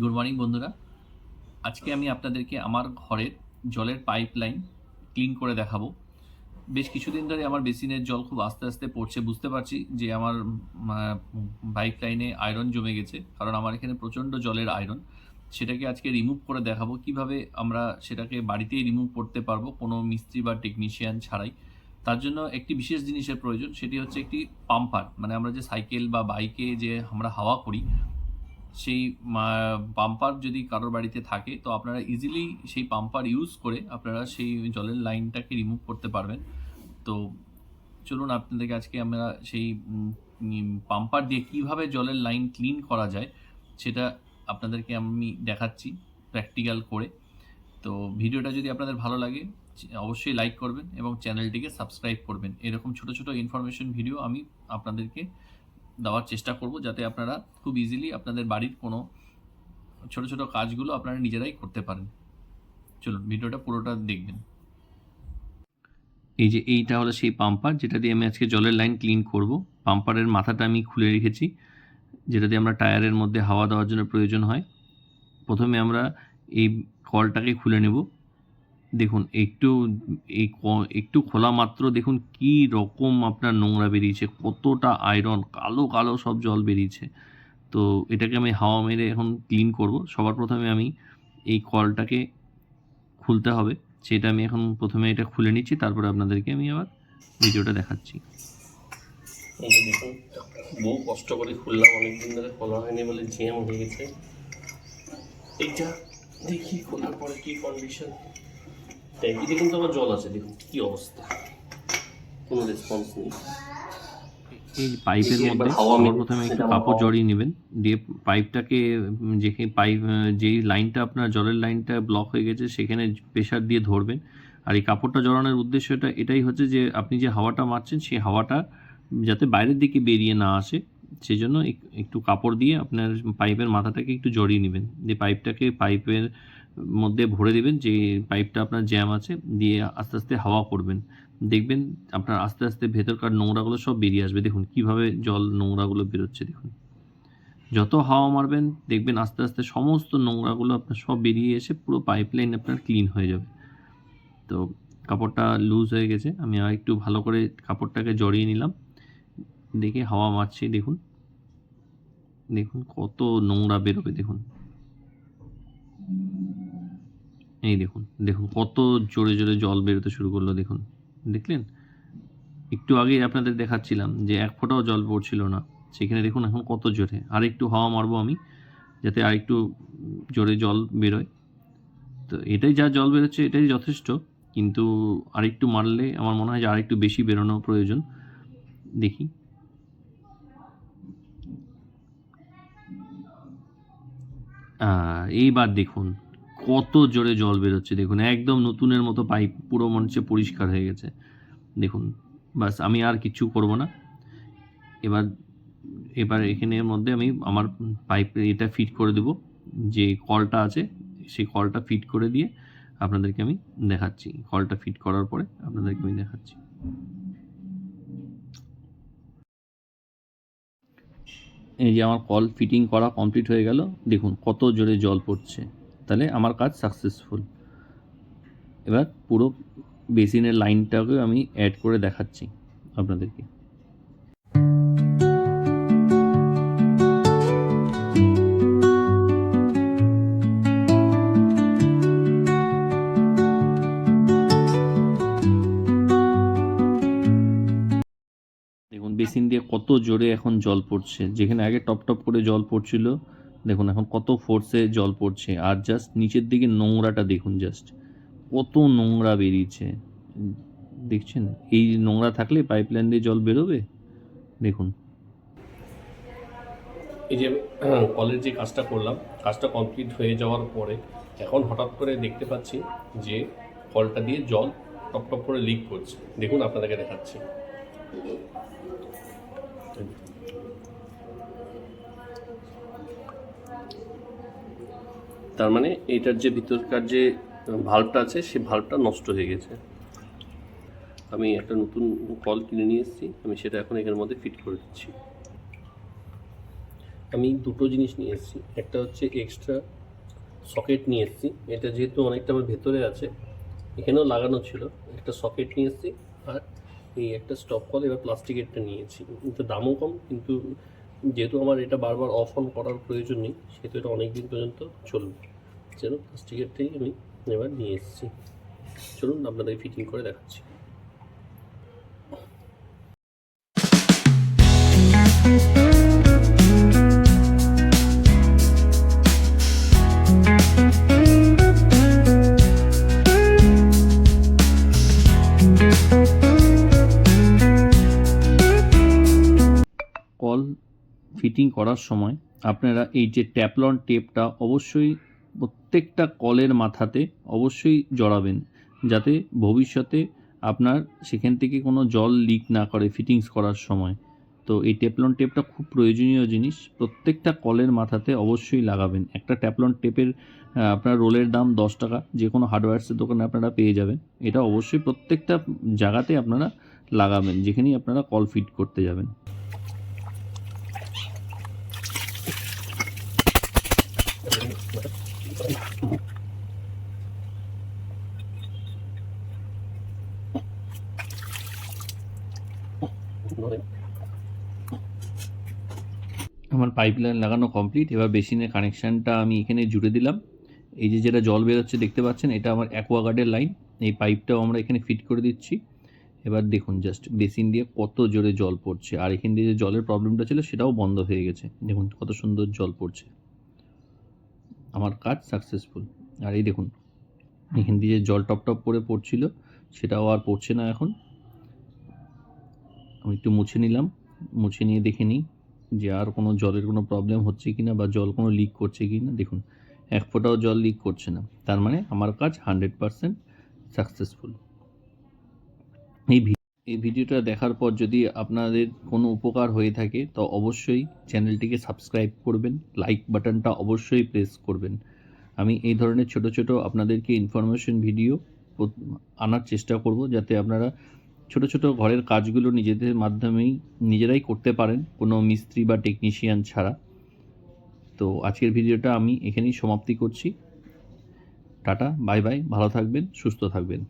Good morning বন্ধুরা। আজকে আমি আপনাদেরকে আমার ঘরের জলের পাইপলাইন ক্লিন করে দেখাবো। বেশ কিছুদিন ধরে আমার বেসিনের জল খুব আস্তে আস্তে পড়ছে, বুঝতে পারছি যে আমার পাইপলাইনে আয়রন জমে গেছে, কারণ আমার এখানে প্রচণ্ড জলের আয়রন। সেটাকে আজকে রিমুভ করে দেখাবো কিভাবে আমরা সেটাকে বাড়িতেই রিমুভ করতে পারবো কোনো মিস্ত্রি বা টেকনিশিয়ান ছাড়াই। তার জন্য একটি বিশেষ জিনিসের প্রয়োজন, সেটি হচ্ছে একটি পাম্পার। মানে আমরা যে সাইকেল বা বাইকে যে আমরা হাওয়া করি, সেই পাম্পার যদি কারোর বাড়িতে থাকে তো আপনারা ইজিলি সেই পাম্পার ইউজ করে আপনারা সেই জলের লাইনটাকে রিমুভ করতে পারবেন। তো চলুন আপনাদেরকে আজকে আমরা সেই পাম্পার দিয়ে কিভাবে জলের লাইন ক্লিন করা যায় সেটা আপনাদেরকে আমি দেখাচ্ছি প্র্যাকটিক্যাল করে। তো ভিডিওটা যদি আপনাদের ভালো লাগে অবশ্যই লাইক করবেন এবং চ্যানেলটিকে সাবস্ক্রাইব করবেন। এরকম ছোট ছোট ইনফরমেশন ভিডিও আমি আপনাদেরকে দেওয়ার চেষ্টা করব, যাতে আপনারা খুব ইজিলি আপনাদের বাড়ির কোনো ছোট ছোট কাজগুলো আপনারা নিজেরাই করতে পারেন। চলুন ভিডিওটা পুরোটা দেখবেন। এই যে এইটা হলো সেই পাম্পার যেটা দিয়ে আমি আজকে জলের লাইন ক্লিন করব। পাম্পারের মাথাটা আমি খুলে রেখেছি, যেটা দিয়ে আমরা টায়ারের মধ্যে হাওয়া দেওয়ার জন্য প্রয়োজন হয়। প্রথমে আমরা এই কলটাকে খুলে নেব। দেখুন একটু খোলা মাত্র দেখুন কি রকম আপনার নোংরা বেরিয়েছে, কতটা আয়রন, কালো কালো সব জল বেরিয়েছে। তো এটাকে আমি হাওয়া মেরে এখন ক্লিন করব। সবার প্রথমে আমি এই কলটাকে খুলতে হবে, সেটা আমি এখন প্রথমে এটা খুলে নিচ্ছি, তারপরে আপনাদেরকে আমি আবার ভিডিওটা দেখাচ্ছি। এই যে দেখুন, বহু কষ্ট করে খুললাম, অনেকদিন ধরে খোলা হয়নি বলে জ্যাম হয়ে গেছে। এইটা দেখি খোলার পরে কি কন্ডিশন। ট্যাঙ্কিতে কিন্তু আমার জল আছে, দেখুন কি অবস্থা, কোনো রেসপন্স নেই। এই পাইপের মধ্যে সবার প্রথমে একটু কাপড় জড়িয়ে নেবেন, দিয়ে পাইপটাকে যেই লাইনটা আপনার জলের লাইনটা ব্লক হয়ে গেছে সেখানে প্রেশার দিয়ে ধরবেন। আর এই কাপড়টা জড়ানোর উদ্দেশ্যটা এটাই হচ্ছে যে আপনি যে হাওয়াটা মারছেন সেই হাওয়াটা যাতে বাইরের দিকে বেরিয়ে না আসে, সেই জন্য একটু কাপড় দিয়ে আপনার পাইপের মাথাটাকে একটু জড়িয়ে নেবেন, দিয়ে পাইপটাকে পাইপের মধ্যে ভরে দেবেন, যে পাইপটা আপনার জ্যাম আছে, দিয়ে আস্তে আস্তে হাওয়া করবেন। দেখবেন আপনার আস্তে আস্তে ভেতরকার নোংরাগুলো সব বেরিয়ে আসবে। দেখুন কিভাবে জল নোংরাগুলো বেরোচ্ছে। দেখুন যত হাওয়া মারবেন দেখবেন আস্তে আস্তে সমস্ত নোংরাগুলো আপনার সব বেরিয়ে এসে পুরো পাইপলাইন আপনার ক্লিন হয়ে যাবে। তো কাপড়টা লুজ হয়ে গেছে, আমি আর একটু ভালো করে কাপড়টাকে জড়িয়ে নিলাম, দেখে হাওয়া মারছি। দেখুন দেখুন কত নোংরা বেরোবে। দেখুন এই দেখুন দেখুন কত জোরে জোরে জল বেরোতে শুরু করলো। দেখুন দেখলেন, একটু আগেই আপনাদের দেখাচ্ছিলাম যে এক ফোঁটাও জল পড়ছিল না, সেখানে দেখুন এখন কত জোরে। আর একটু হাওয়া মারবো আমি, যাতে আর একটু জোরে জল বেরোয়। তো এটাই যা জল বেরোচ্ছে এটাই যথেষ্ট, কিন্তু আরেকটু মারলে আমার মনে হয় যে আরেকটু বেশি বেরোনো প্রয়োজন। দেখি এইবার দেখুন কত জোরে জল বেরোচ্ছে। দেখুন একদম নতুনের মতো পাইপ পুরো মনে হচ্ছে পরিষ্কার হয়ে গেছে। দেখুন বাস, আমি আর কিচ্ছু করব না। এবার এবার এখানের মধ্যে আমি আমার পাইপ এটা ফিট করে দেব, যে কলটা আছে সেই কলটা ফিট করে দিয়ে আপনাদেরকে আমি দেখাচ্ছি। কলটা ফিট করার পরে আপনাদেরকে আমি দেখাচ্ছি। এই যে আমার কল ফিটিং করা কমপ্লিট হয়ে গেল। দেখুন কত জোরে জল পড়ছে, তাহলে আমার কাজ সাকসেসফুল। এবার পুরো বেসিনের লাইনটাকে আমি অ্যাড করে দেখাচ্ছি আপনাদেরকে। দেখুন বেসিন দিয়ে কত জোরে এখন জল পড়ছে, যেখানে আগে টপ টপ করে জল পড়ছিল দেখুন এখন কত ফোর্সে জল পড়ছে। আর জাস্ট নিচের দিকে নোংরাটা দেখুন, জাস্ট কত নোংরা বেরিয়েছে। দেখছেন এই নোংরা থাকলে পাইপলাইন দিয়ে জল বেরোবে। দেখুন এই যে কলের যে কাজটা করলাম, কাজটা কমপ্লিট হয়ে যাওয়ার পরে এখন হঠাৎ করে দেখতে পাচ্ছি যে কলটা দিয়ে জল টপ টপ করে লিক করছে। দেখুন আপনাদেরকে দেখাচ্ছি। তার মানে এইটার যে ভিতরকার যে ভাল্বটা আছে সেই ভাল্বটা নষ্ট হয়ে গেছে। আমি একটা নতুন কল কিনে নিয়ে এসেছি, আমি সেটা এখন এখানের মধ্যে ফিট করে দিচ্ছি। আমি দুটো জিনিস নিয়ে এসেছি। একটা হচ্ছে এক্সট্রা সকেট নিয়ে এসেছি, এটা যেহেতু অনেকটা আমার ভেতরে আছে, এখানেও লাগানো ছিল, একটা সকেট নিয়ে এসেছি। আর এই একটা স্টপ কল, এবার প্লাস্টিকেরটা নিয়েছি, কিন্তু দামও কম, কিন্তু যেহেতু আমার এটা বারবার অফ অন করার প্রয়োজন নেই, সেহেতু এটা অনেক দিন পর্যন্ত চলবে, যেন প্লাস্টিকেরটাই আমি এবার নিয়ে এসেছি। চলুন আপনাদের ফিটিং করে দেখাচ্ছি। কল ফিটিং করার সময় আপনারা এই যে ট্যাপলন টেপটা অবশ্যই প্রত্যেকটা কলের মাথাতে অবশ্যই জড়াবেন, যাতে ভবিষ্যতে আপনার সেখান থেকে কোনো জল লিক না করে ফিটিংস করার সময়। তো এই ট্যাপলন টেপটা খুব প্রয়োজনীয় জিনিস, প্রত্যেকটা কলের মাথাতে অবশ্যই লাগাবেন। একটা ট্যাপলন টেপের আপনার রোলের দাম 10 টাকা, যে কোনো হার্ডওয়্যার্সের দোকানে আপনারা পেয়ে যাবেন। এটা অবশ্যই প্রত্যেকটা জায়গাতে আপনারা লাগাবেন যেখানেই আপনারা কল ফিট করতে যাবেন। আমার পাইপলাইন লাগানো কমপ্লিট। এবার বেসিনের কানেকশানটা আমি এখানে জুড়ে দিলাম। এই যে যেটা জল বেরোচ্ছে দেখতে পাচ্ছেন, এটা আমার অ্যাকোয়াগার্ডের লাইন। এই পাইপটাও আমরা এখানে ফিট করে দিচ্ছি। এবার দেখুন জাস্ট বেসিন দিয়ে কত জোরে জল পড়ছে, আর এখান দিয়ে যে জলের প্রবলেমটা ছিল সেটাও বন্ধ হয়ে গেছে। দেখুন কত সুন্দর জল পড়ছে, আমার কাজ সাকসেসফুল। আর এই দেখুন এখান দিয়ে যে জল টপ টপ করে পড়ছিল সেটাও আর পড়ছে না এখন। আমি একটু মুছে নিলাম, মুছে নিয়ে দেখে নিই যে আর কোনো জলের কোনো প্রবলেম হচ্ছে কি না, বা জল কোনো লিক করছে কি না। দেখুন এক ফোঁটাও জল লিক করছে না, তার মানে আমার কাজ 100% সাকসেসফুল। এই ভিডিওটা দেখার পর যদি আপনাদের কোনো উপকার হয়ে থাকে তো অবশ্যই চ্যানেলটিকে সাবস্ক্রাইব করবেন, লাইক বাটনটা অবশ্যই প্রেস করবেন। আমি এই ধরনের ছোট ছোট আপনাদেরকে ইনফরমেশন ভিডিও আনার চেষ্টা করব, যাতে আপনারা ছোট ছোট ঘরের কাজগুলো নিজেদের মাধ্যমেই নিজেরাই করতে পারেন, কোনো মিস্ত্রি বা টেকনিশিয়ান ছাড়া। তো আজকের ভিডিওটা আমি এখানেই সমাপ্তি করছি। টাটা, বাই বাই, ভালো থাকবেন, সুস্থ থাকবেন।